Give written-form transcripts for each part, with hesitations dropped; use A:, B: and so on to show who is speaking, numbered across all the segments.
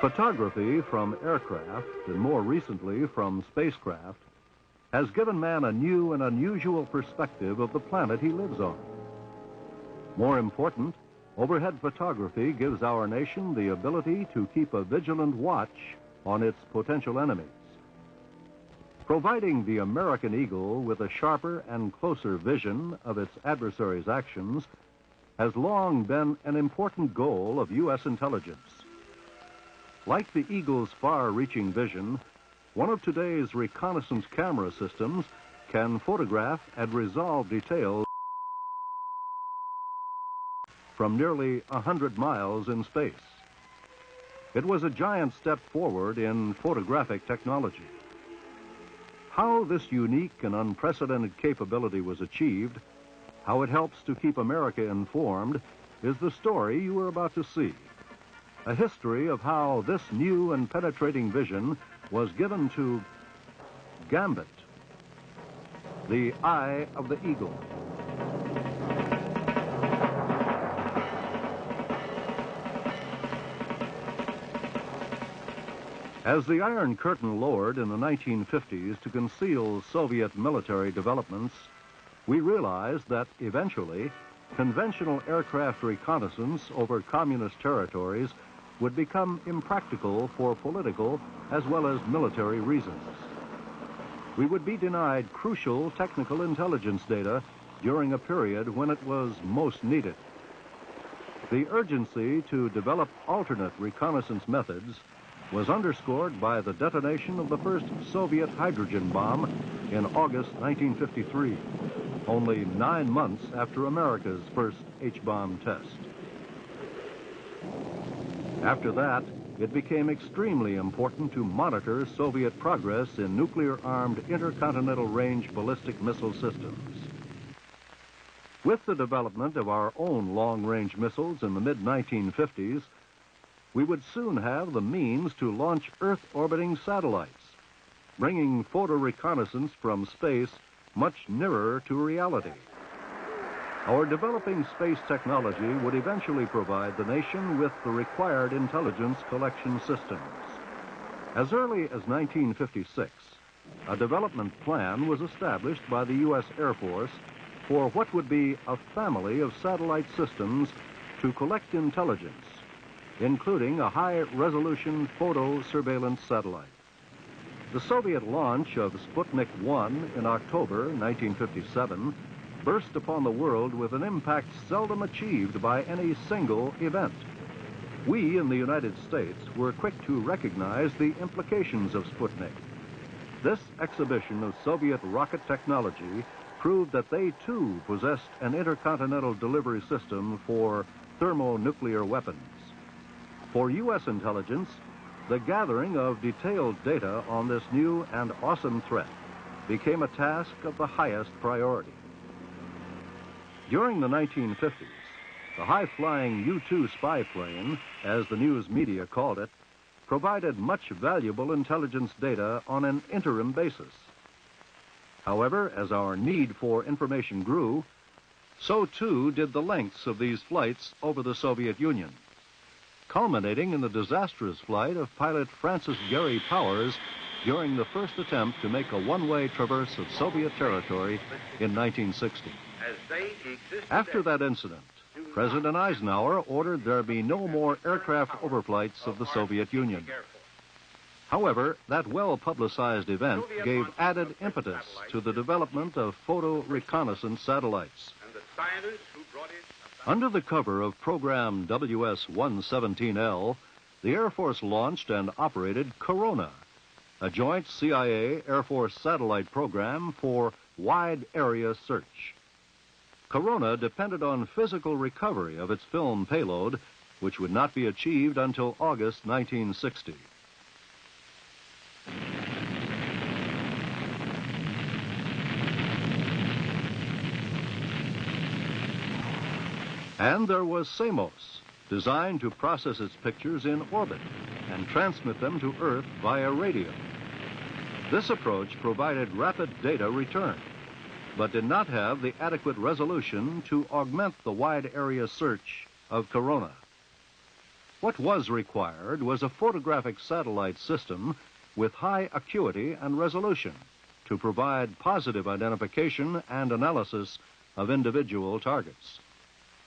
A: Photography from aircraft, and more recently from spacecraft, has given man a new and unusual perspective of the planet he lives on. More important, overhead photography gives our nation the ability to keep a vigilant watch on its potential enemies. Providing the American Eagle with a sharper and closer vision of its adversaries' actions has long been an important goal of U.S. intelligence. Like the Eagle's far-reaching vision, one of today's reconnaissance camera systems can photograph and resolve details from nearly 100 miles in space. It was a giant step forward in photographic technology. How this unique and unprecedented capability was achieved, how it helps to keep America informed, is the story you are about to see. A history of how this new and penetrating vision was given to Gambit, the eye of the eagle. As the Iron Curtain lowered in the 1950s to conceal Soviet military developments, we realized that eventually conventional aircraft reconnaissance over communist territories would become impractical for political as well as military reasons. We would be denied crucial technical intelligence data during a period when it was most needed. The urgency to develop alternate reconnaissance methods was underscored by the detonation of the first Soviet hydrogen bomb in August 1953, only 9 months after America's first H-bomb test. After that, it became extremely important to monitor Soviet progress in nuclear-armed intercontinental range ballistic missile systems. With the development of our own long-range missiles in the mid-1950s, we would soon have the means to launch Earth-orbiting satellites, bringing photo reconnaissance from space much nearer to reality. Our developing space technology would eventually provide the nation with the required intelligence collection systems. As early as 1956, a development plan was established by the U.S. Air Force for what would be a family of satellite systems to collect intelligence, including a high-resolution photo surveillance satellite. The Soviet launch of Sputnik 1 in October 1957 burst upon the world with an impact seldom achieved by any single event. We in the United States were quick to recognize the implications of Sputnik. This exhibition of Soviet rocket technology proved that they too possessed an intercontinental delivery system for thermonuclear weapons. For U.S. intelligence, the gathering of detailed data on this new and awesome threat became a task of the highest priority. During the 1950s, the high-flying U-2 spy plane, as the news media called it, provided much valuable intelligence data on an interim basis. However, as our need for information grew, so too did the lengths of these flights over the Soviet Union, culminating in the disastrous flight of pilot Francis Gary Powers during the first attempt to make a one-way traverse of Soviet territory in 1960. After that incident, President Eisenhower ordered there be no more aircraft overflights of the Soviet Union. However, that well-publicized event gave added impetus to the development of photo reconnaissance satellites. Under the cover of program WS-117L, the Air Force launched and operated Corona, a joint CIA-Air Force satellite program for wide area search. Corona depended on physical recovery of its film payload, which would not be achieved until August 1960. And there was Samos, designed to process its pictures in orbit and transmit them to Earth via radio. This approach provided rapid data return, but did not have the adequate resolution to augment the wide area search of Corona. What was required was a photographic satellite system with high acuity and resolution to provide positive identification and analysis of individual targets.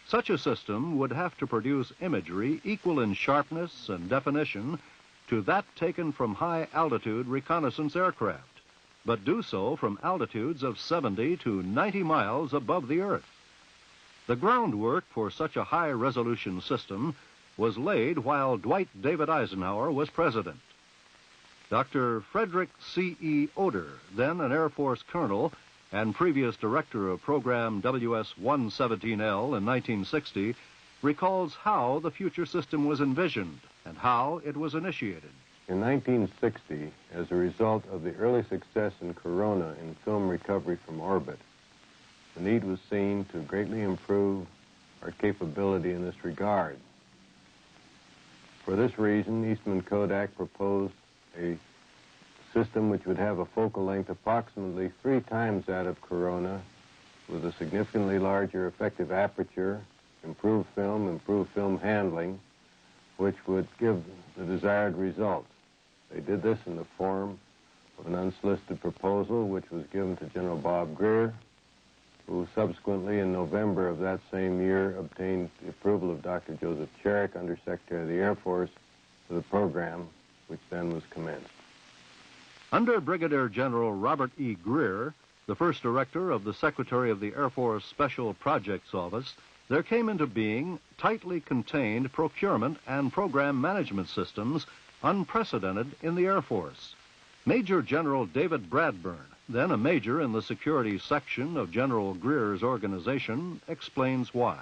A: Such a system would have to produce imagery equal in sharpness and definition to that taken from high-altitude reconnaissance aircraft, but do so from altitudes of 70 to 90 miles above the Earth. The groundwork for such a high-resolution system was laid while Dwight David Eisenhower was president. Dr. Frederick C.E. Oder, then an Air Force colonel and previous director of program WS-117L in 1960, recalls how the future system was envisioned and how it was initiated.
B: In 1960, as a result of the early success in Corona in film recovery from orbit, the need was seen to greatly improve our capability in this regard. For this reason, Eastman Kodak proposed a system which would have a focal length approximately 3 times that of Corona, with a significantly larger effective aperture, improved film handling, which would give the desired results. They did this in the form of an unsolicited proposal which was given to General Bob Greer, who subsequently in November of that same year obtained the approval of Dr. Joseph Cherick, Undersecretary of the Air Force, for the program, which then was commenced.
A: Under Brigadier General Robert E. Greer, the first director of the Secretary of the Air Force Special Projects Office, there came into being tightly contained procurement and program management systems unprecedented in the Air Force. Major General David Bradburn, then a major in the security section of General Greer's organization, explains why.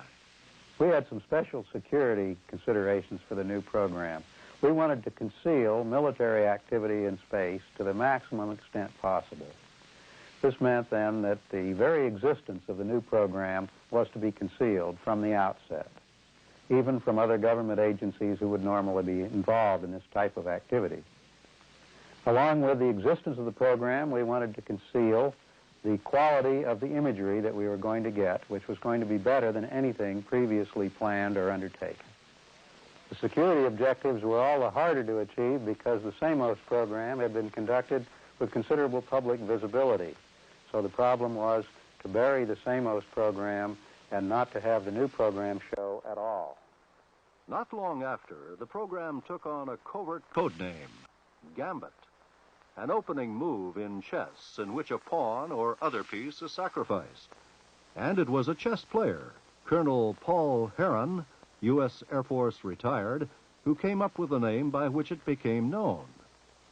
C: We had some special security considerations for the new program. We wanted to conceal military activity in space to the maximum extent possible. This meant then that the very existence of the new program was to be concealed from the outset, even from other government agencies who would normally be involved in this type of activity. Along with the existence of the program, we wanted to conceal the quality of the imagery that we were going to get, which was going to be better than anything previously planned or undertaken. The security objectives were all the harder to achieve because the SAMOS program had been conducted with considerable public visibility. So the problem was to bury the SAMOS program and not to have the new program show at all.
A: Not long after, the program took on a covert code name, Gambit, an opening move in chess in which a pawn or other piece is sacrificed. And it was a chess player, Colonel Paul Heron, U.S. Air Force retired, who came up with the name by which it became known.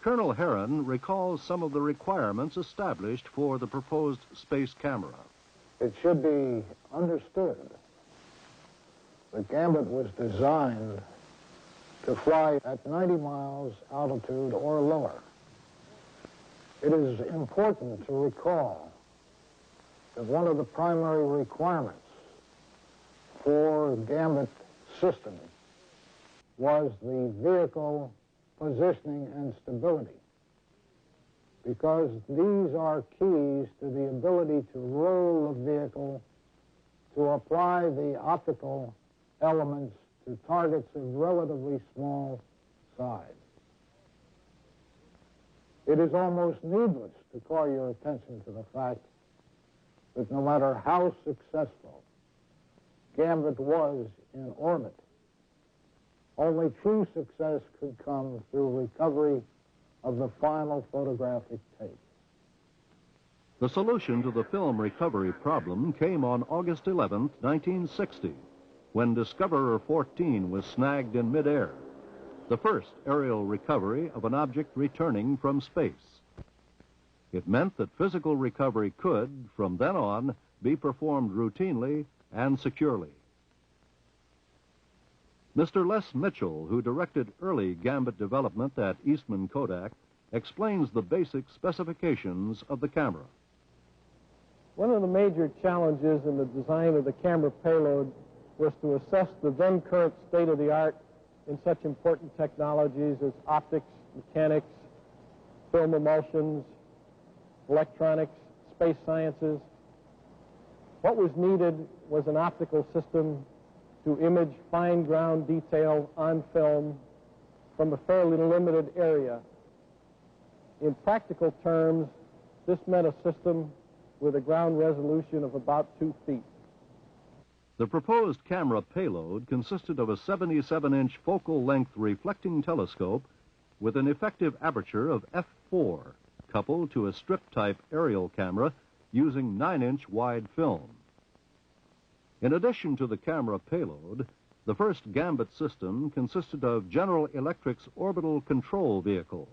A: Colonel Heron recalls some of the requirements established for the proposed space camera.
D: It should be understood that Gambit was designed to fly at 90 miles altitude or lower. It is important to recall that one of the primary requirements for Gambit system was the vehicle positioning and stability, because these are keys to the ability to roll the vehicle, to apply the optical elements to targets of relatively small size. It is almost needless to call your attention to the fact that no matter how successful Gambit was in orbit, only true success could come through recovery of the final photographic tape.
A: The solution to the film recovery problem came on August 11, 1960, when Discoverer 14 was snagged in midair, the first aerial recovery of an object returning from space. It meant that physical recovery could, from then on, be performed routinely and securely. Mr. Les Mitchell, who directed early Gambit development at Eastman Kodak, explains the basic specifications of the camera.
E: One of the major challenges in the design of the camera payload was to assess the then current state of the art in such important technologies as optics, mechanics, film emulsions, electronics, space sciences. What was needed was an optical system to image fine ground detail on film from a fairly limited area. In practical terms, this meant a system with a ground resolution of about 2 feet.
A: The proposed camera payload consisted of a 77-inch focal length reflecting telescope with an effective aperture of f4, coupled to a strip-type aerial camera using 9-inch wide film. In addition to the camera payload, the first Gambit system consisted of General Electric's orbital control vehicle,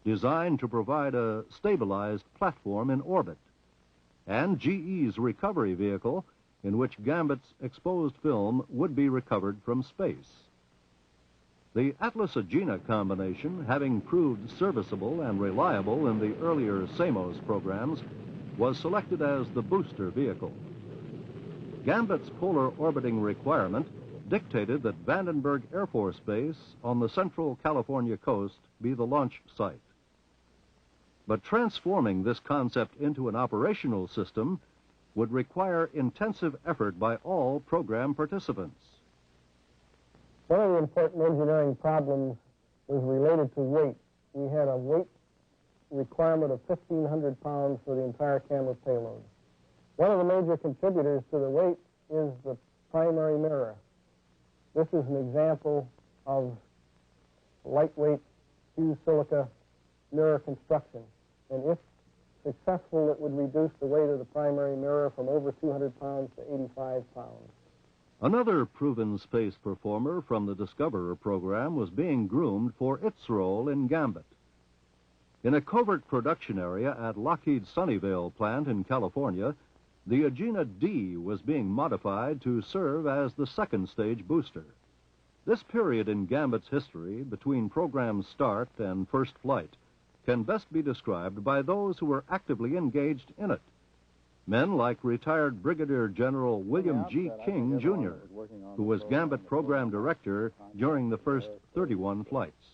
A: designed to provide a stabilized platform in orbit, and GE's recovery vehicle, in which Gambit's exposed film would be recovered from space. The Atlas-Agena combination, having proved serviceable and reliable in the earlier SAMOS programs, was selected as the booster vehicle. Gambit's polar orbiting requirement dictated that Vandenberg Air Force Base on the central California coast be the launch site. But transforming this concept into an operational system would require intensive effort by all program participants.
E: One of the important engineering problems was related to weight. We had a weight requirement of 1,500 pounds for the entire camera payload. One of the major contributors to the weight is the primary mirror. This is an example of lightweight fused silica mirror construction. And if successful, it would reduce the weight of the primary mirror from over 200 pounds to 85 pounds.
A: Another proven space performer from the Discoverer program was being groomed for its role in Gambit. In a covert production area at Lockheed's Sunnyvale plant in California, the Agena D was being modified to serve as the second stage booster. This period in Gambit's history, between program start and first flight, can best be described by those who were actively engaged in it. Men like retired Brigadier General William G. King, Jr., who was Gambit program director during the first 31 flights.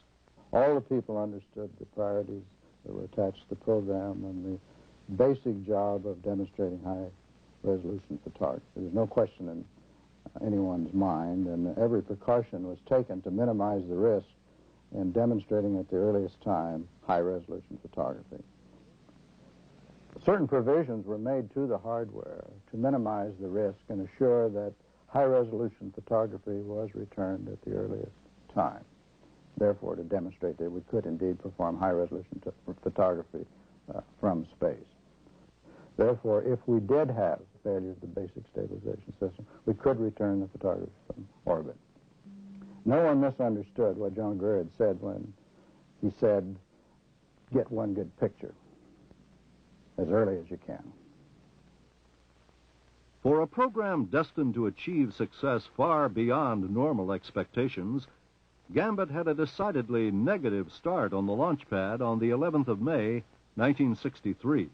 C: All the people understood the priorities that were attached to the program and the basic job of demonstrating high-resolution photography. There was no question in anyone's mind, and every precaution was taken to minimize the risk in demonstrating at the earliest time high-resolution photography. Certain provisions were made to the hardware to minimize the risk and assure that high-resolution photography was returned at the earliest time, therefore to demonstrate that we could indeed perform high-resolution photography from space. Therefore, if we did have failure of the basic stabilization system, we could return the photography from orbit. No one misunderstood what John Greer had said when he said, get one good picture as early as you can.
A: For a program destined to achieve success far beyond normal expectations, Gambit had a decidedly negative start on the launch pad on the 11th of May, 1963.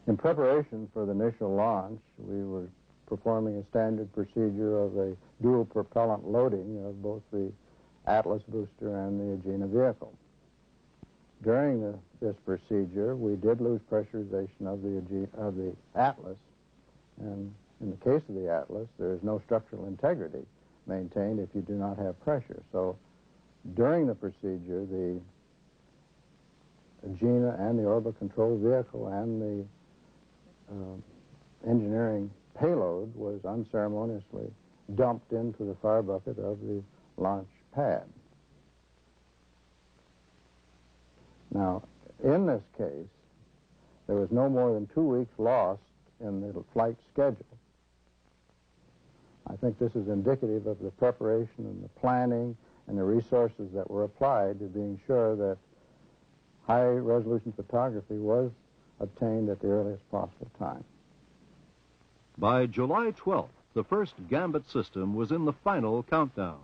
C: In preparation for the initial launch, we were performing a standard procedure of a dual propellant loading of both the Atlas booster and the Agena vehicle. During this procedure, we did lose pressurization of the Atlas, and in the case of the Atlas, there is no structural integrity maintained if you do not have pressure. So during the procedure, the Agena and the orbital control vehicle and the engineering payload was unceremoniously dumped into the fire bucket of the launch pad. Now, in this case, there was no more than 2 weeks lost in the flight schedule. I think this is indicative of the preparation and the planning and the resources that were applied to being sure that high-resolution photography was obtained at the earliest possible time.
A: By July 12th, the first Gambit system was in the final countdown.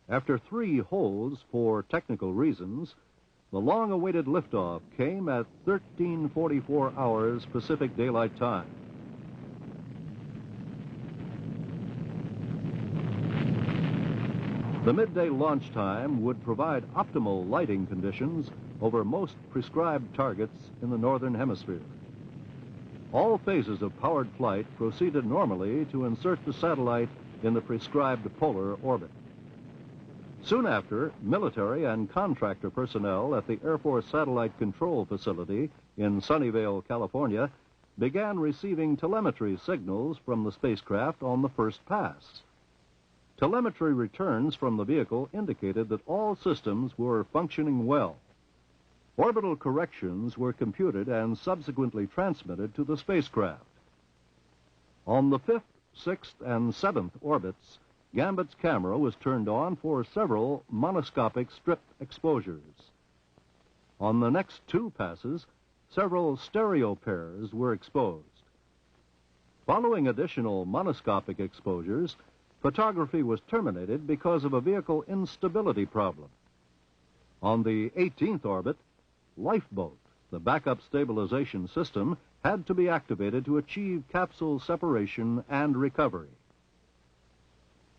A: After 3 holds for technical reasons, the long-awaited liftoff came at 13:44 hours Pacific Daylight Time. The midday launch time would provide optimal lighting conditions over most prescribed targets in the Northern Hemisphere. All phases of powered flight proceeded normally to insert the satellite in the prescribed polar orbit. Soon after, military and contractor personnel at the Air Force Satellite Control Facility in Sunnyvale, California, began receiving telemetry signals from the spacecraft on the first pass. Telemetry returns from the vehicle indicated that all systems were functioning well. Orbital corrections were computed and subsequently transmitted to the spacecraft. On the 5th, 6th, and 7th orbits, Gambit's camera was turned on for several monoscopic strip exposures. On the next 2 passes, several stereo pairs were exposed. Following additional monoscopic exposures, photography was terminated because of a vehicle instability problem. On the 18th orbit, Lifeboat, the backup stabilization system, had to be activated to achieve capsule separation and recovery.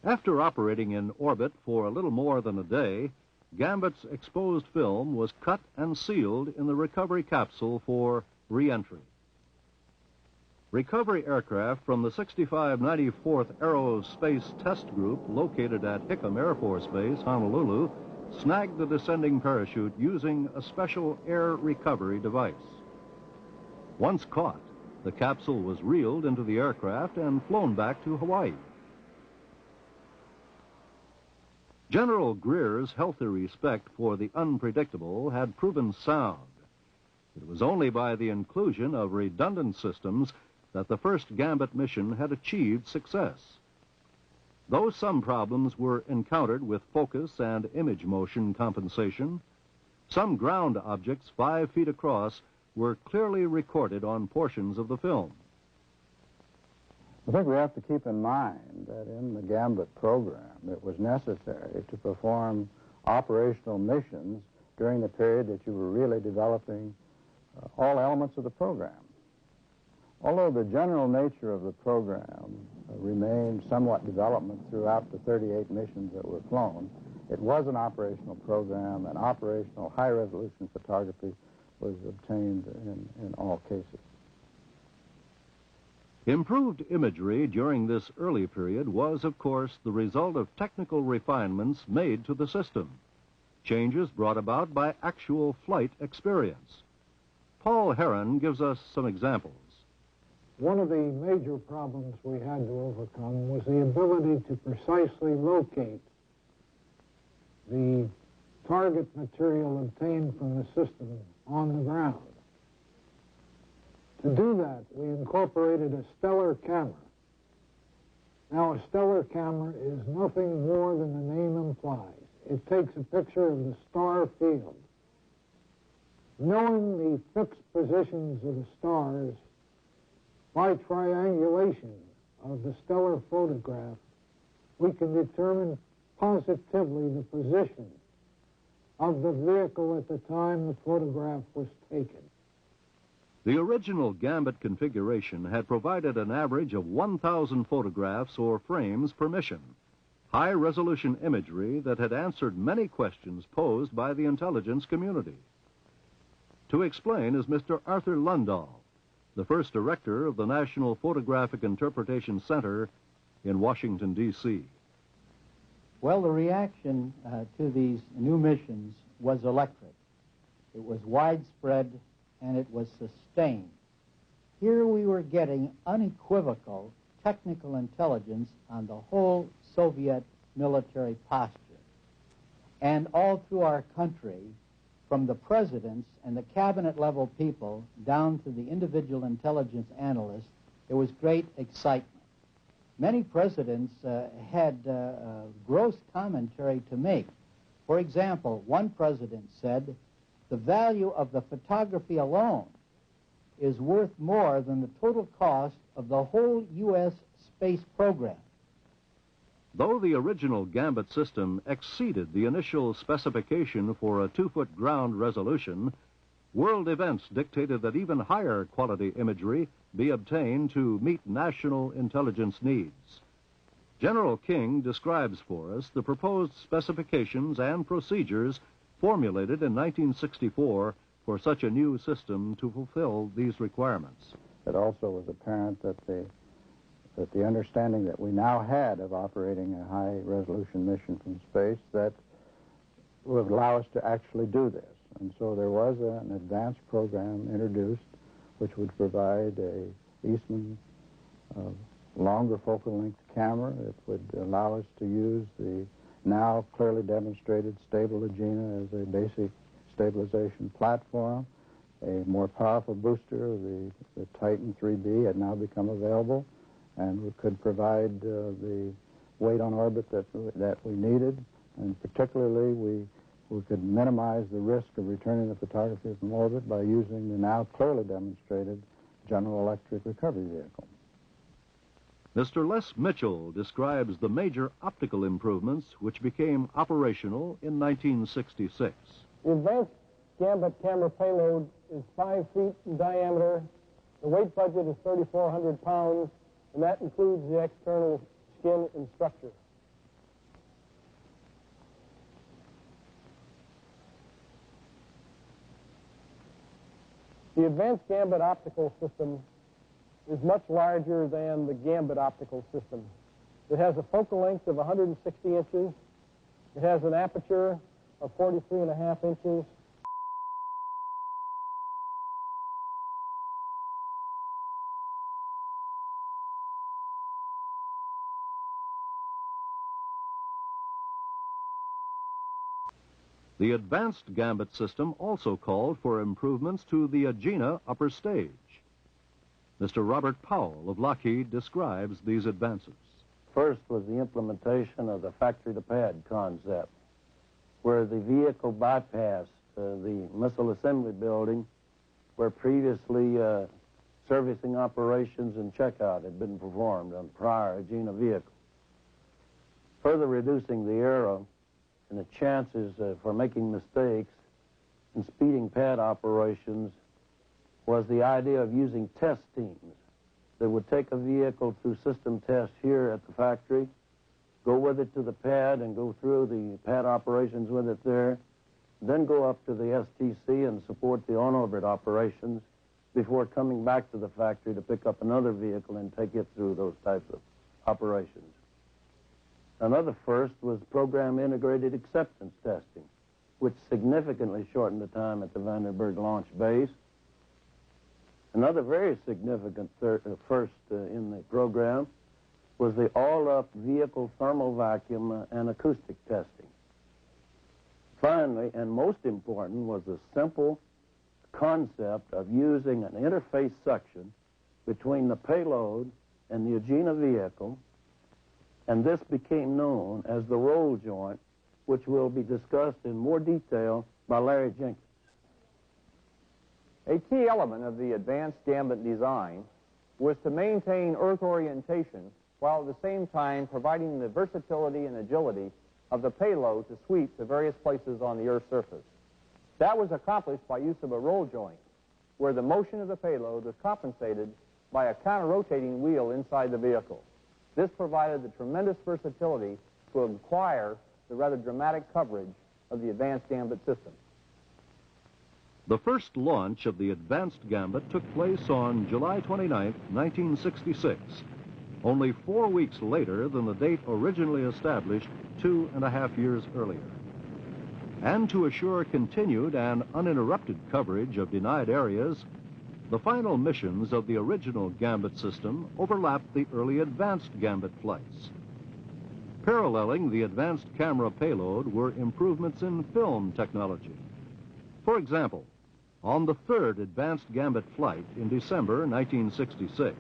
A: After operating in orbit for a little more than a day, Gambit's exposed film was cut and sealed in the recovery capsule for re-entry. Recovery aircraft from the 6594th Aerospace Test Group, located at Hickam Air Force Base, Honolulu, snagged the descending parachute using a special air recovery device. Once caught, the capsule was reeled into the aircraft and flown back to Hawaii. General Greer's healthy respect for the unpredictable had proven sound. It was only by the inclusion of redundant systems that the first Gambit mission had achieved success. Though some problems were encountered with focus and image motion compensation, some ground objects 5 feet across were clearly recorded on portions of the film.
C: I think we have to keep in mind that in the Gambit program, it was necessary to perform operational missions during the period that you were really developing all elements of the program. Although the general nature of the program remained somewhat development throughout the 38 missions that were flown, it was an operational program, and operational high-resolution photography was obtained in all cases.
A: Improved imagery during this early period was, of course, the result of technical refinements made to the system, changes brought about by actual flight experience. Paul Heron gives us some examples.
D: One of the major problems we had to overcome was the ability to precisely locate the target material obtained from the system on the ground. To do that, we incorporated a stellar camera. Now, a stellar camera is nothing more than the name implies. It takes a picture of the star field. Knowing the fixed positions of the stars by triangulation of the stellar photograph, we can determine positively the position of the vehicle at the time the photograph was taken.
A: The original Gambit configuration had provided an average of 1,000 photographs or frames per mission, high-resolution imagery that had answered many questions posed by the intelligence community. To explain is Mr. Arthur Lundahl, the first director of the National Photographic Interpretation Center in Washington, D.C.
F: Well, the reaction to these new missions was electric. It was widespread, and it was sustained. Here we were getting unequivocal technical intelligence on the whole Soviet military posture. And all through our country, from the presidents and the cabinet-level people down to the individual intelligence analysts, there was great excitement. Many presidents had gross commentary to make. For example, one president said, "The value of the photography alone is worth more than the total cost of the whole U.S. space program."
A: Though the original Gambit system exceeded the initial specification for a 2-foot ground resolution, world events dictated that even higher quality imagery be obtained to meet national intelligence needs. General King describes for us the proposed specifications and procedures formulated in 1964 for such a new system to fulfill these requirements.
C: It also was apparent that the that the understanding that we now had of operating a high-resolution mission from space that would allow us to actually do this. And so there was an advanced program introduced which would provide a Eastman longer focal length camera. It would allow us to use the now clearly demonstrated stable Agena as a basic stabilization platform. A more powerful booster, the Titan 3B, had now become available, and we could provide the weight on orbit that we needed. And particularly, we could minimize the risk of returning the photography from orbit by using the now clearly demonstrated General Electric recovery vehicle.
A: Mr. Les Mitchell describes the major optical improvements which became operational in 1966.
E: The advanced Gambit camera payload is 5 feet in diameter. The weight budget is 3,400 pounds, and that includes the external skin and structure. The advanced Gambit optical system is much larger than the Gambit optical system. It has a focal length of 160 inches. It has an aperture of 43.5 inches.
A: The advanced Gambit system also called for improvements to the Agena upper stage. Mr. Robert Powell of Lockheed describes these advances.
G: First was the implementation of the factory-to-pad concept, where the vehicle bypassed the missile assembly building, where previously servicing operations and checkout had been performed on prior Agena vehicles, further reducing the error and the chances for making mistakes and speeding pad operations. Was the idea of using test teams that would take a vehicle through system tests here at the factory, go with it to the pad and go through the pad operations with it there, then go up to the STC and support the on-orbit operations before coming back to the factory to pick up another vehicle and take it through those types of operations. Another first was program integrated acceptance testing, which significantly shortened the time at the Vandenberg launch base. Another very significant first in the program was the all-up vehicle thermal vacuum and acoustic testing. Finally, and most important, was the simple concept of using an interface suction between the payload and the Agena vehicle, and this became known as the roll joint, which will be discussed in more detail by Larry Jenkins.
H: A key element of the advanced Gambit design was to maintain Earth orientation while at the same time providing the versatility and agility of the payload to sweep to various places on the Earth's surface. That was accomplished by use of a roll joint, where the motion of the payload was compensated by a counter-rotating wheel inside the vehicle. This provided the tremendous versatility to acquire the rather dramatic coverage of the advanced Gambit system.
A: The first launch of the advanced Gambit took place on July 29, 1966, only 4 weeks later than the date originally established 2.5 years earlier. And to assure continued and uninterrupted coverage of denied areas, the final missions of the original Gambit system overlapped the early advanced Gambit flights. Paralleling the advanced camera payload were improvements in film technology. For example, on the third advanced Gambit flight in December 1966,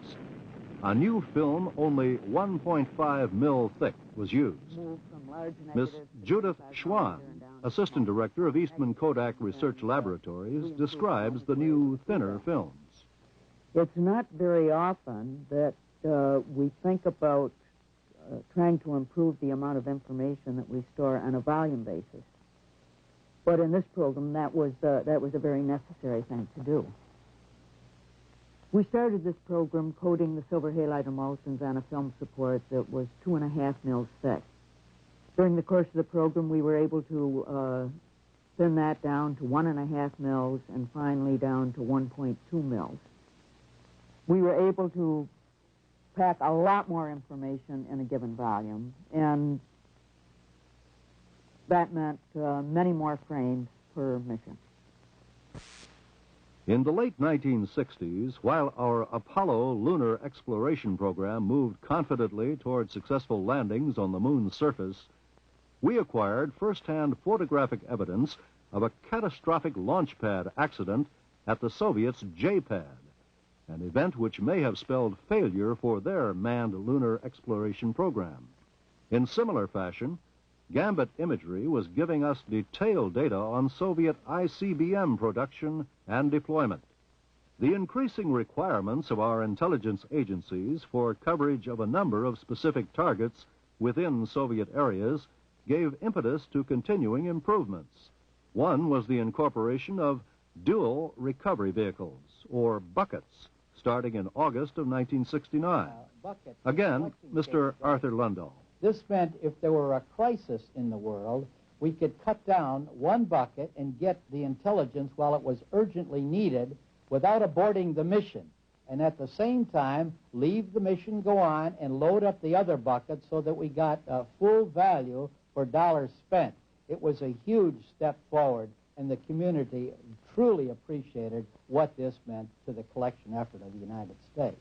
A: a new film only 1.5 mil thick was used. Miss Judith Schwann, Assistant Director of Eastman Kodak Research Laboratories, describes the new thinner films.
I: It's not very often that we think about trying to improve the amount of information that we store on a volume basis. But in this program, that was a very necessary thing to do. We started this program coating the silver halide emulsions on a film support that was 2.5 mils thick. During the course of the program, we were able to thin that down to 1.5 mils and finally down to 1.2 mils. We were able to pack a lot more information in a given volume, and that meant many more frames per mission.
A: In the late 1960s, while our Apollo lunar exploration program moved confidently toward successful landings on the moon's surface, we acquired first-hand photographic evidence of a catastrophic launch pad accident at the Soviets' J-pad, an event which may have spelled failure for their manned lunar exploration program. In similar fashion, Gambit imagery was giving us detailed data on Soviet ICBM production and deployment. The increasing requirements of our intelligence agencies for coverage of a number of specific targets within Soviet areas gave impetus to continuing improvements. One was the incorporation of dual recovery vehicles, or buckets, starting in August of 1969. Again, Mr. Arthur Lundahl.
F: This meant if there were a crisis in the world, we could cut down one bucket and get the intelligence while it was urgently needed without aborting the mission, and at the same time leave the mission go on and load up the other buckets so that we got full value for dollars spent. It was a huge step forward, and the community truly appreciated what this meant to the collection effort of the United States.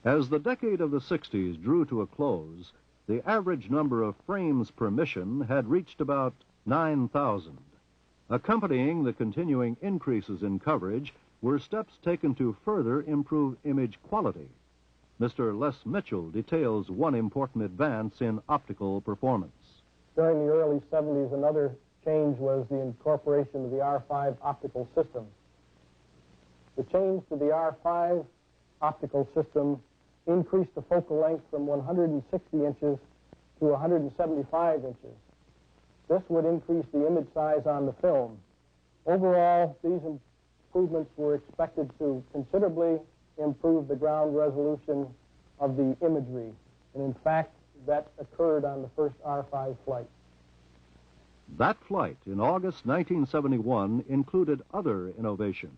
A: As the decade of the 60s drew to a close, the average number of frames per mission had reached about 9,000. Accompanying the continuing increases in coverage were steps taken to further improve image quality. Mr. Les Mitchell details one important advance in optical performance.
E: During the early 70s, another change was the incorporation of the R5 optical system. The change to the R5 optical system increased the focal length from 160 inches to 175 inches. This would increase the image size on the film. Overall, these improvements were expected to considerably improve the ground resolution of the imagery. And in fact, that occurred on the first R5 flight.
A: That flight in August 1971 included other innovations.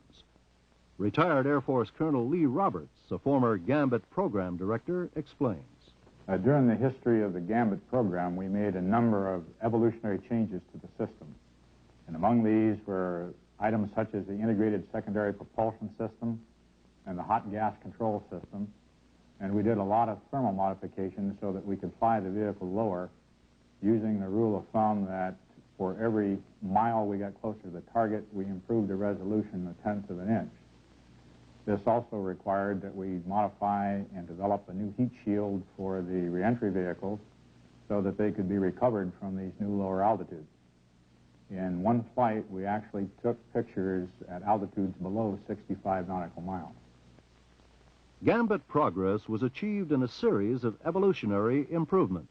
A: Retired Air Force Colonel Lee Roberts, a former Gambit program director, explains.
J: During the history of the Gambit program, we made a number of evolutionary changes to the system. And among these were items such as the integrated secondary propulsion system and the hot gas control system. And we did a lot of thermal modifications so that we could fly the vehicle lower, using the rule of thumb that for every mile we got closer to the target, we improved the resolution a tenth of an inch. This also required that we modify and develop a new heat shield for the reentry vehicles so that they could be recovered from these new lower altitudes. In one flight, we actually took pictures at altitudes below 65 nautical miles.
A: Gambit progress was achieved in a series of evolutionary improvements.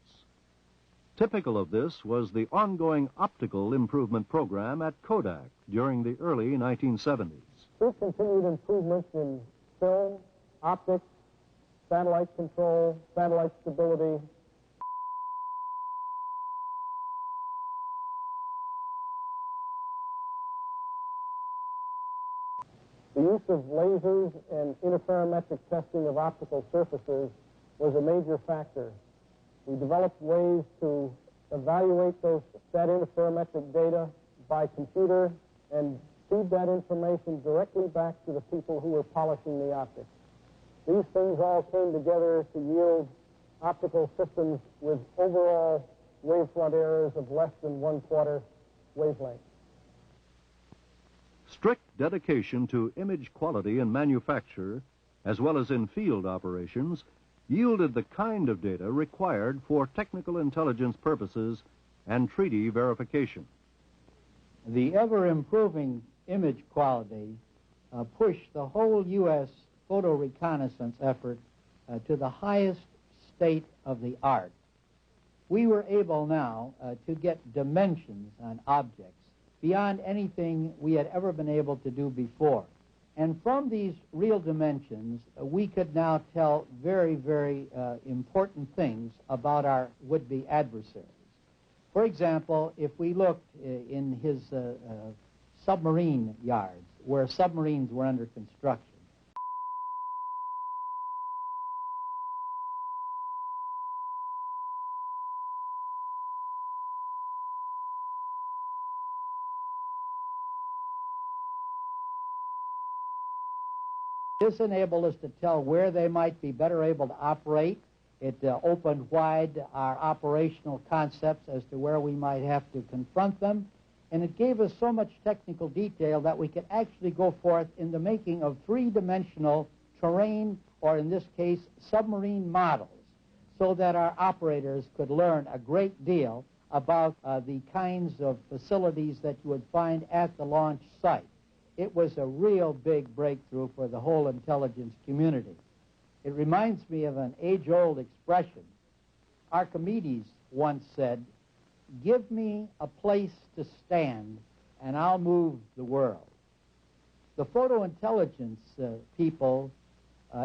A: Typical of this was the ongoing optical improvement program at Kodak during the early 1970s.
E: Through continued improvements in film, optics, satellite control, satellite stability, the use of lasers and interferometric testing of optical surfaces was a major factor. We developed ways to evaluate that interferometric data by computer and feed that information directly back to the people who were polishing the optics. These things all came together to yield optical systems with overall wavefront errors of less than 1/4 wavelength.
A: Strict dedication to image quality in manufacture, as well as in field operations, yielded the kind of data required for technical intelligence purposes and treaty verification.
F: The ever-improving image quality pushed the whole U.S. photo reconnaissance effort to the highest state of the art. We were able now to get dimensions on objects beyond anything we had ever been able to do before. And from these real dimensions, we could now tell very, very important things about our would-be adversaries. For example, if we looked in his submarine yards, where submarines were under construction, This enabled us to tell where they might be better able to operate. It opened wide our operational concepts as to where we might have to confront them. And it gave us so much technical detail that we could actually go forth in the making of three-dimensional terrain, or in this case, submarine models, so that our operators could learn a great deal about the kinds of facilities that you would find at the launch site. It was a real big breakthrough for the whole intelligence community. It reminds me of an age-old expression. Archimedes once said, "Give me a place to stand, and I'll move the world." The photo-intelligence people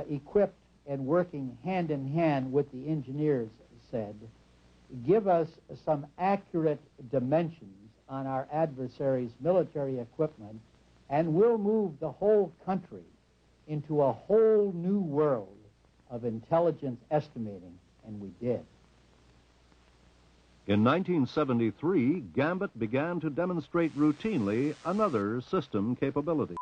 F: equipped and working hand in hand with the engineers said, "Give us some accurate dimensions on our adversary's military equipment, and we'll move the whole country into a whole new world of intelligence estimating," and we did.
A: In 1973, Gambit began to demonstrate routinely another system capability.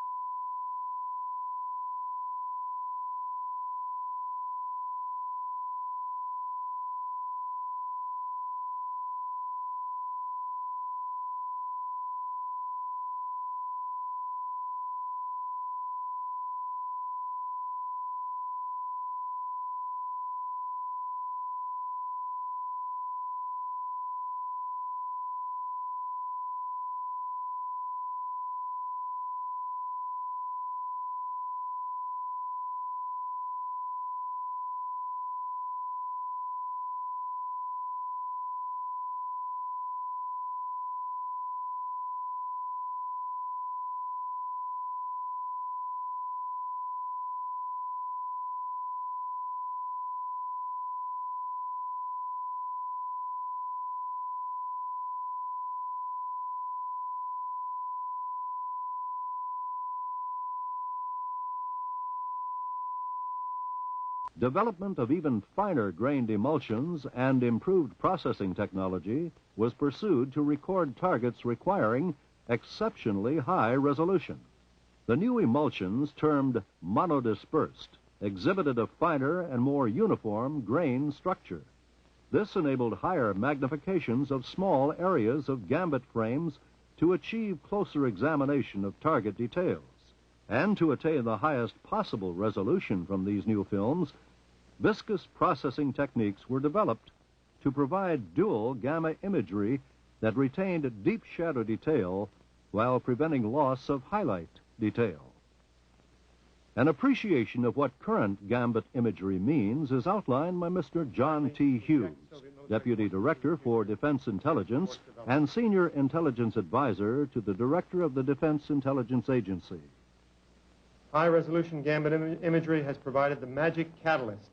A: Development of even finer-grained emulsions and improved processing technology was pursued to record targets requiring exceptionally high resolution. The new emulsions, termed monodispersed, exhibited a finer and more uniform grain structure. This enabled higher magnifications of small areas of Gambit frames to achieve closer examination of target details. And to attain the highest possible resolution from these new films, viscous processing techniques were developed to provide dual gamma imagery that retained deep shadow detail while preventing loss of highlight detail. An appreciation of what current Gambit imagery means is outlined by Mr. John T. Hughes, Deputy Director for Defense Intelligence and Senior Intelligence Advisor to the Director of the Defense Intelligence Agency.
K: High-resolution Gambit imagery has provided the magic catalyst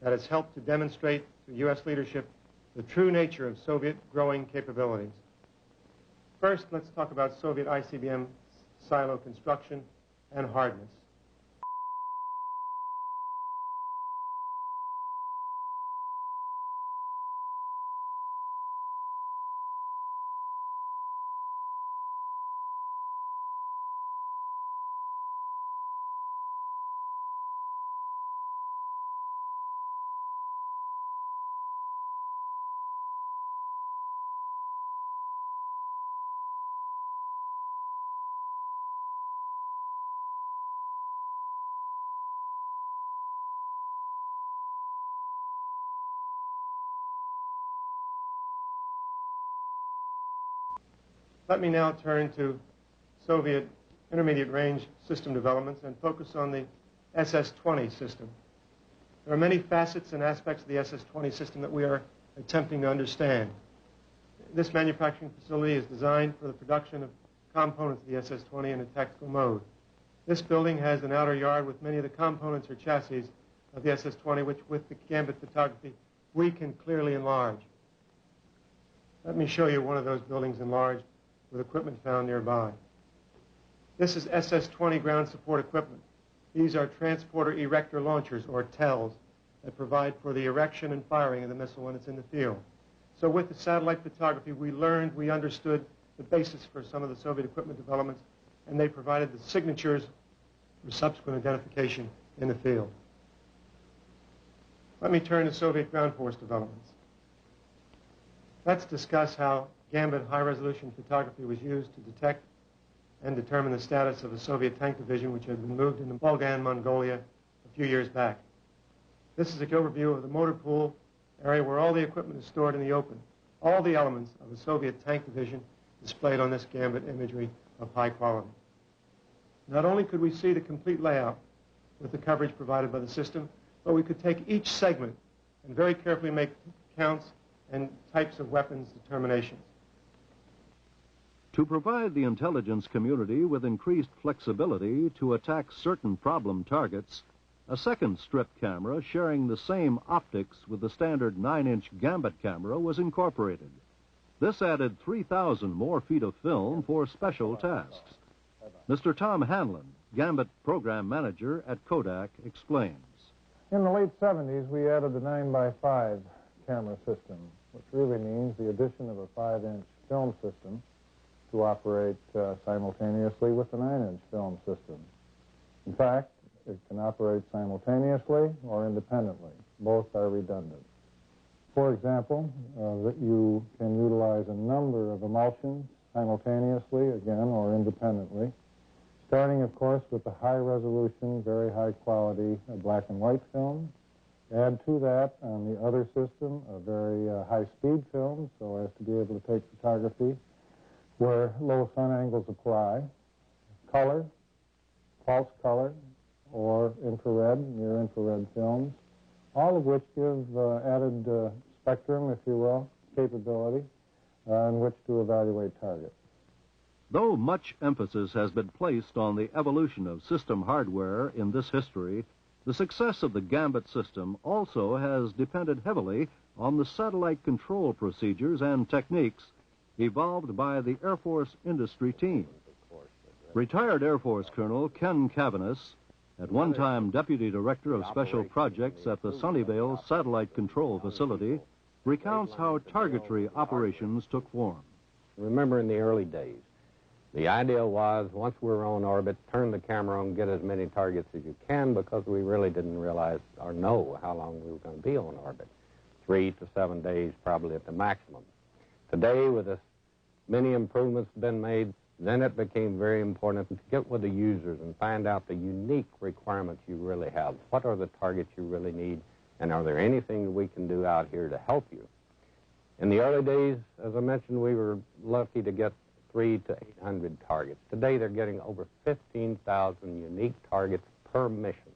K: that has helped to demonstrate to U.S. leadership the true nature of Soviet growing capabilities. First, let's talk about Soviet ICBM silo construction and hardness. Let me now turn to Soviet intermediate range system developments and focus on the SS-20 system. There are many facets and aspects of the SS-20 system that we are attempting to understand. This manufacturing facility is designed for the production of components of the SS-20 in a tactical mode. This building has an outer yard with many of the components or chassis of the SS-20, which with the Gambit photography we can clearly enlarge. Let me show you one of those buildings enlarged with equipment found nearby. This is SS-20 ground support equipment. These are transporter erector launchers, or TELs, that provide for the erection and firing of the missile when it's in the field. So with the satellite photography, we understood the basis for some of the Soviet equipment developments, and they provided the signatures for subsequent identification in the field. Let me turn to Soviet ground force developments. Let's discuss how Gambit high-resolution photography was used to detect and determine the status of a Soviet tank division which had been moved into Bulgan, Mongolia a few years back. This is a overview of the motor pool area where all the equipment is stored in the open. All the elements of a Soviet tank division displayed on this Gambit imagery of high quality. Not only could we see the complete layout with the coverage provided by the system, but we could take each segment and very carefully make counts and types of weapons determinations.
A: To provide the intelligence community with increased flexibility to attack certain problem targets, a second strip camera sharing the same optics with the standard 9-inch Gambit camera was incorporated. This added 3,000 more feet of film for special tasks. Mr. Tom Hanlon, Gambit program manager at Kodak, explains.
D: In the late 70s, we added the 9x5 camera system, which really means the addition of a 5-inch film system to operate simultaneously with the 9-inch film system. In fact, it can operate simultaneously or independently. Both are redundant. For example, that you can utilize a number of emulsions simultaneously, again, or independently, starting, of course, with the high-resolution, very high-quality black and white film. Add to that, on the other system, a very high-speed film, so as to be able to take photography where low sun angles apply, color, false color, or infrared, near-infrared films, all of which give added spectrum, if you will, capability, in which to evaluate targets.
A: Though much emphasis has been placed on the evolution of system hardware in this history, the success of the Gambit system also has depended heavily on the satellite control procedures and techniques evolved by the Air Force industry team. Retired Air Force Colonel Ken Cavanis, at one time Deputy Director of Special Projects at the Sunnyvale Satellite Control Facility, recounts how targetry operations took form.
B: Remember in the early days, the idea was, once we're on orbit, turn the camera on and get as many targets as you can, because we really didn't realize or know how long we were going to be on orbit. 3 to 7 days probably at the maximum. Today, with as many improvements been made, then it became very important to get with the users and find out the unique requirements you really have. What are the targets you really need, and are there anything we can do out here to help you? In the early days, as I mentioned, we were lucky to get 300 to 800 targets. Today, they're getting over 15,000 unique targets per mission.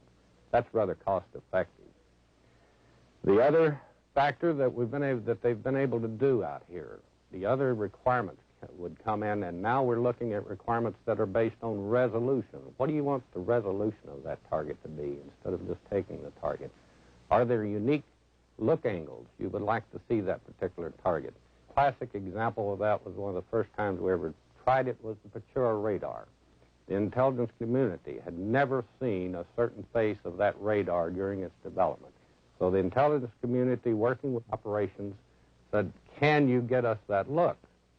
B: That's rather cost-effective. The other factor that they've been able to do out here, the other requirements would come in, and now we're looking at requirements that are based on resolution. What do you want the resolution of that target to be instead of just taking the target? Are there unique look angles you would like to see that particular target? Classic example of that was one of the first times we ever tried it was the Pachura radar. The intelligence community had never seen a certain face of that radar during its development. So the intelligence community, working with operations, said, can you get us that look?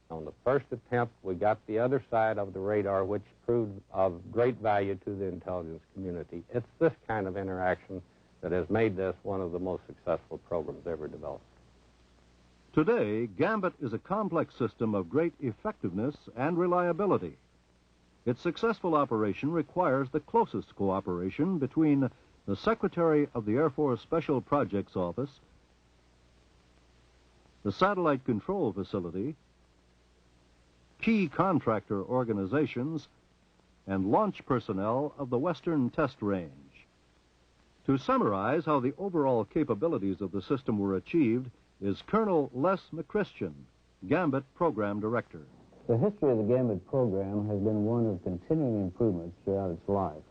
B: On the first attempt, we got the other side of the radar, which proved of great value to the intelligence community. It's this kind of interaction that has made this one of the most successful programs ever developed.
A: Today, Gambit is a complex system of great effectiveness and reliability. Its successful operation requires the closest cooperation between the Secretary of the Air Force Special Projects Office, the Satellite Control Facility, key contractor organizations, and launch personnel of the Western Test Range. To summarize how the overall capabilities of the system were achieved is Colonel Les McChristian, Gambit Program Director.
L: The history of the Gambit program has been one of continuing improvements throughout its life.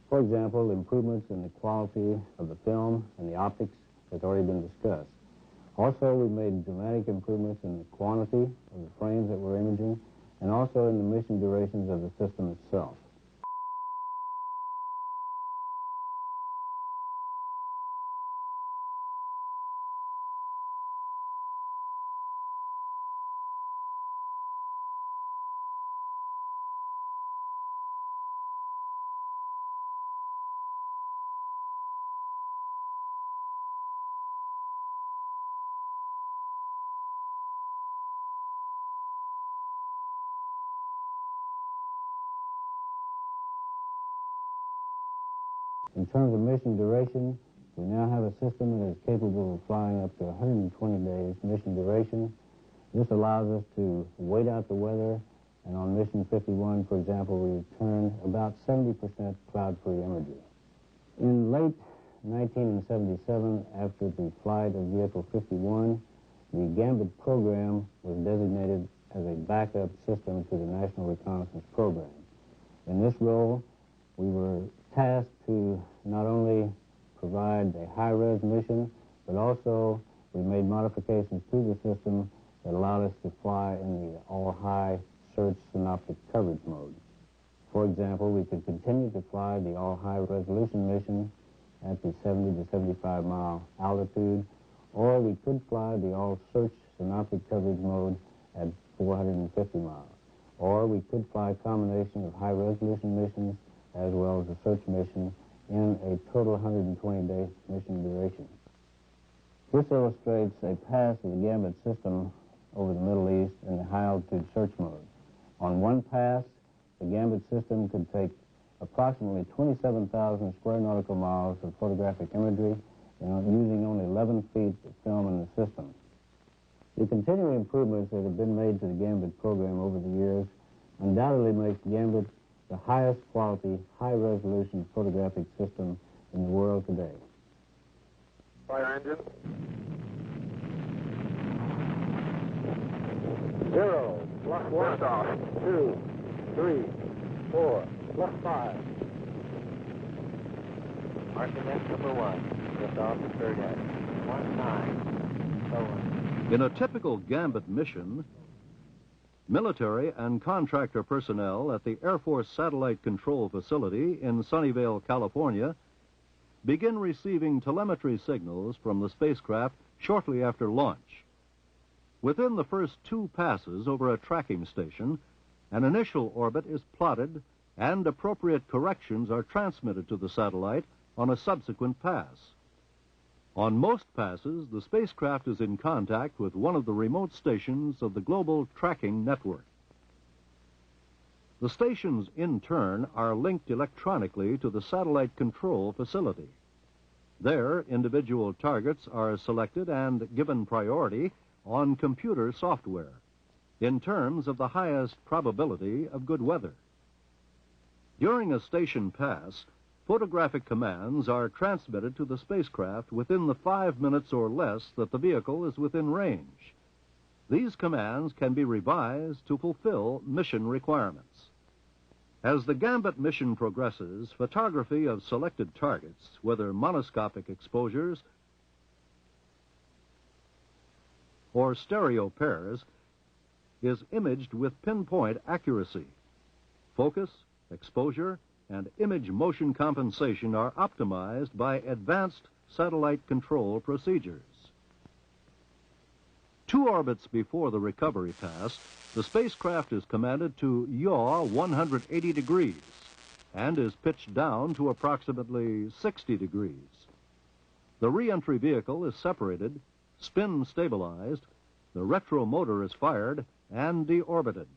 L: For example, improvements in the quality of the film and the optics has already been discussed. Also, we've made dramatic improvements in the quantity of the frames that we're imaging, and also in the mission durations of the system itself. In terms of mission duration, we now have a system that is capable of flying up to 120 days mission duration. This allows us to wait out the weather, and on mission 51, for example, we returned about 70% cloud-free imagery. In late 1977, after the flight of Vehicle 51, the Gambit program was designated as a backup system to the National Reconnaissance Program. In this role, we were tasked to not only provide a high-res mission, but also we made modifications to the system that allowed us to fly in the all-high search synoptic coverage mode. For example, we could continue to fly the all-high resolution mission at the 70 to 75 mile altitude, or we could fly the all-search synoptic coverage mode at 450 miles. Or we could fly a combination of high-resolution missions as well as a search mission in a total 120-day mission duration. This illustrates a pass of the Gambit system over the Middle East in the high-altitude search mode. On one pass, the Gambit system could take approximately 27,000 square nautical miles of photographic imagery, using only 11 feet of film in the system. The continuing improvements that have been made to the Gambit program over the years undoubtedly makes Gambit the highest quality, high-resolution photographic system in the world today.
M: Fire engine. 0, plus 1, 2, 3, 4, plus 5.
G: Marking X number 1, lift off the third X, 1, 9, so on.
A: In a typical Gambit mission, military and contractor personnel at the Air Force Satellite Control Facility in Sunnyvale, California, begin receiving telemetry signals from the spacecraft shortly after launch. Within the first 2 passes over a tracking station, an initial orbit is plotted and appropriate corrections are transmitted to the satellite on a subsequent pass. On most passes, the spacecraft is in contact with one of the remote stations of the global tracking network. The stations, in turn, are linked electronically to the satellite control facility. There, individual targets are selected and given priority on computer software in terms of the highest probability of good weather. During a station pass, photographic commands are transmitted to the spacecraft within the 5 minutes or less that the vehicle is within range. These commands can be revised to fulfill mission requirements. As the Gambit mission progresses, photography of selected targets, whether monoscopic exposures or stereo pairs, is imaged with pinpoint accuracy. Focus, exposure, and image motion compensation are optimized by advanced satellite control procedures. 2 orbits before the recovery pass, the spacecraft is commanded to yaw 180 degrees and is pitched down to approximately 60 degrees. The re-entry vehicle is separated, spin stabilized, the retromotor is fired, and deorbited.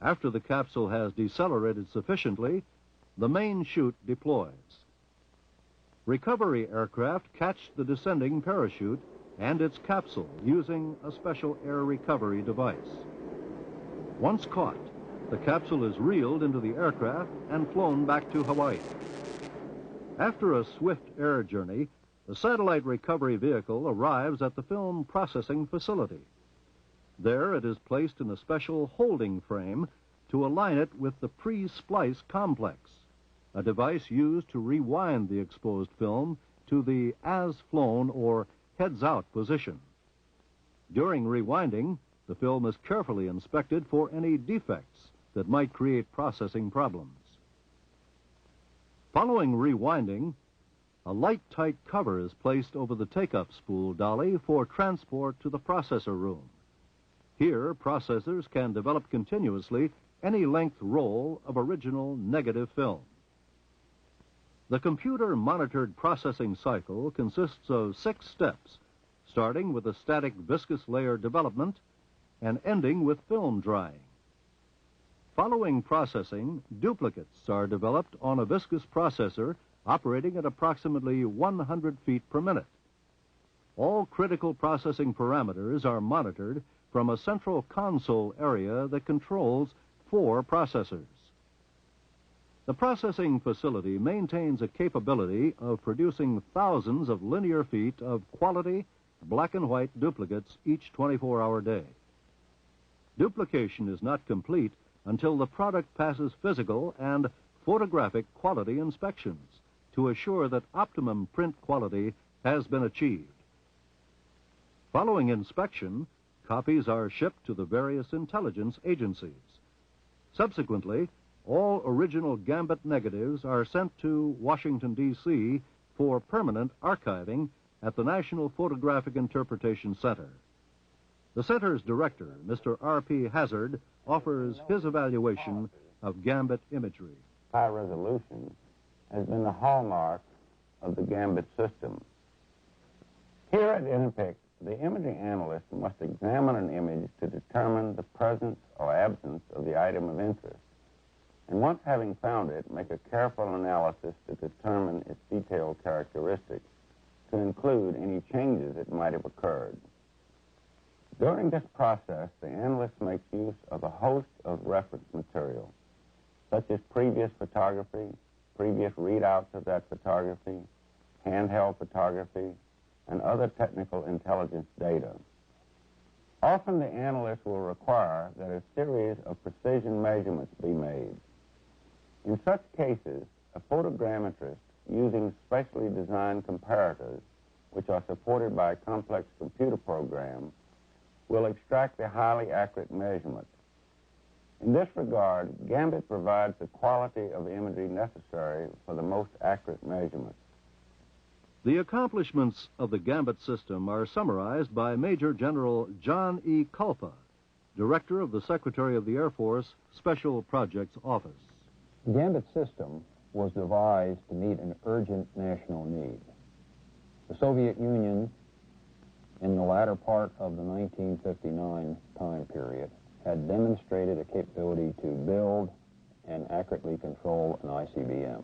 A: After the capsule has decelerated sufficiently, the main chute deploys. Recovery aircraft catch the descending parachute and its capsule using a special air recovery device. Once caught, the capsule is reeled into the aircraft and flown back to Hawaii. After a swift air journey, the satellite recovery vehicle arrives at the film processing facility. There it is placed in a special holding frame to align it with the pre-splice complex, a device used to rewind the exposed film to the as-flown or heads-out position. During rewinding, the film is carefully inspected for any defects that might create processing problems. Following rewinding, a light-tight cover is placed over the take-up spool dolly for transport to the processor room. Here, processors can develop continuously any length roll of original negative film. The computer-monitored processing cycle consists of 6 steps, starting with a static viscous layer development and ending with film drying. Following processing, duplicates are developed on a viscous processor operating at approximately 100 feet per minute. All critical processing parameters are monitored from a central console area that controls 4 processors. The processing facility maintains a capability of producing thousands of linear feet of quality black and white duplicates each 24-hour day. Duplication is not complete until the product passes physical and photographic quality inspections to assure that optimum print quality has been achieved. Following inspection, copies are shipped to the various intelligence agencies. Subsequently, all original Gambit negatives are sent to Washington, D.C. for permanent archiving at the National Photographic Interpretation Center. The center's director, Mr. R.P. Hazard, offers his evaluation of Gambit imagery.
B: High resolution has been the hallmark of the Gambit system. Here at INPIC, the imaging analyst must examine an image to determine the presence or absence of the item of interest, and once having found it, make a careful analysis to determine its detailed characteristics, to include any changes that might have occurred. During this process, the analyst makes use of a host of reference material, such as previous photography, previous readouts of that photography, handheld photography, and other technical intelligence data. Often the analyst will require that a series of precision measurements be made. In such cases, a photogrammetrist, using specially designed comparators, which are supported by a complex computer program, will extract a highly accurate measurement. In this regard, Gambit provides the quality of imagery necessary for the most accurate measurements.
A: The accomplishments of the Gambit system are summarized by Major General John E. Culpa, Director of the Secretary of the Air Force Special Projects Office.
N: The Gambit system was devised to meet an urgent national need. The Soviet Union, in the latter part of the 1959 time period, had demonstrated a capability to build and accurately control an ICBM.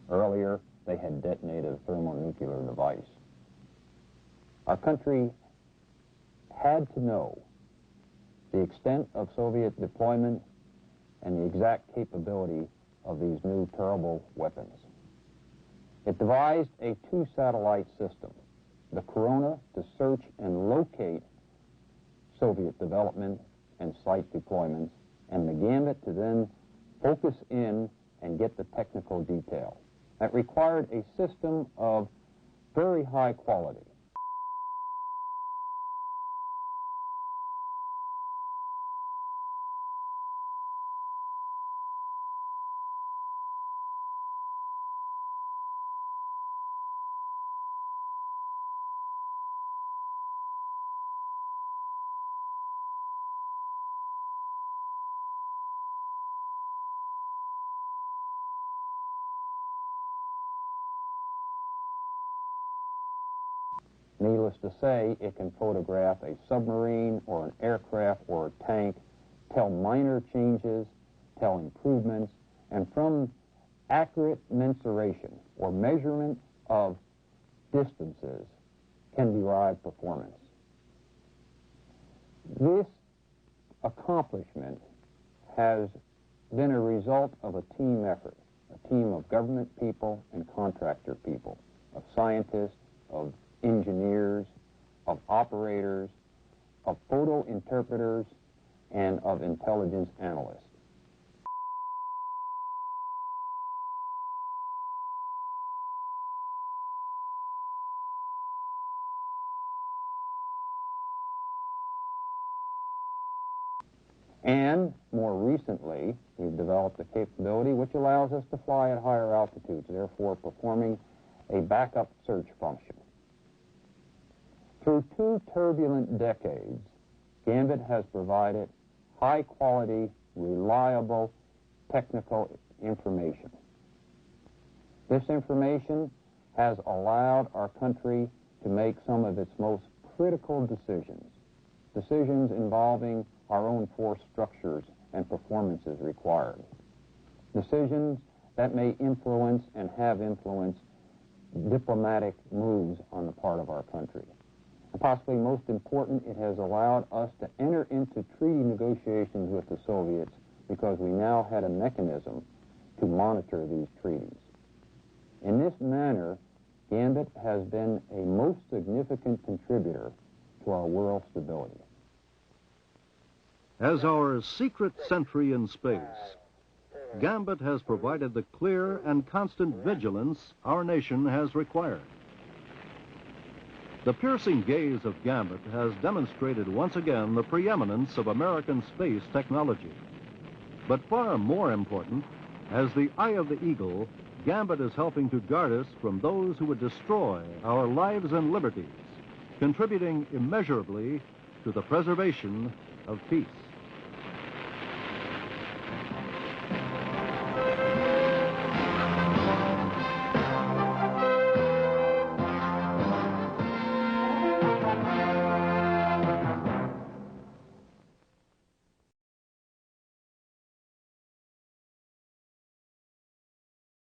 N: Earlier, they had detonated a thermonuclear device. Our country had to know the extent of Soviet deployment and the exact capability of these new terrible weapons. It devised a 2-satellite system, the Corona to search and locate Soviet development and site deployments, and the Gambit to then focus in and get the technical detail. That required a system of very high quality. Needless to say, it can photograph a submarine or an aircraft or a tank, tell minor changes, tell improvements, and from accurate mensuration or measurement of distances can derive performance. This accomplishment has been a result of a team effort, a team of government people and contractor people, of scientists, of engineers, of operators, of photo interpreters, and of intelligence analysts. And more recently, we've developed a capability which allows us to fly at higher altitudes, therefore performing a backup search function. Through 2 turbulent decades, Gambit has provided high-quality, reliable, technical information. This information has allowed our country to make some of its most critical decisions, decisions involving our own force structures and performances required, decisions that may influence and have influenced diplomatic moves on the part of our country. And possibly most important, it has allowed us to enter into treaty negotiations with the Soviets because we now had a mechanism to monitor these treaties. In this manner, Gambit has been a most significant contributor to our world stability.
A: As our secret sentry in space, Gambit has provided the clear and constant vigilance our nation has required. The piercing gaze of Gambit has demonstrated once again the preeminence of American space technology. But far more important, as the eye of the eagle, Gambit is helping to guard us from those who would destroy our lives and liberties, contributing immeasurably to the preservation of peace.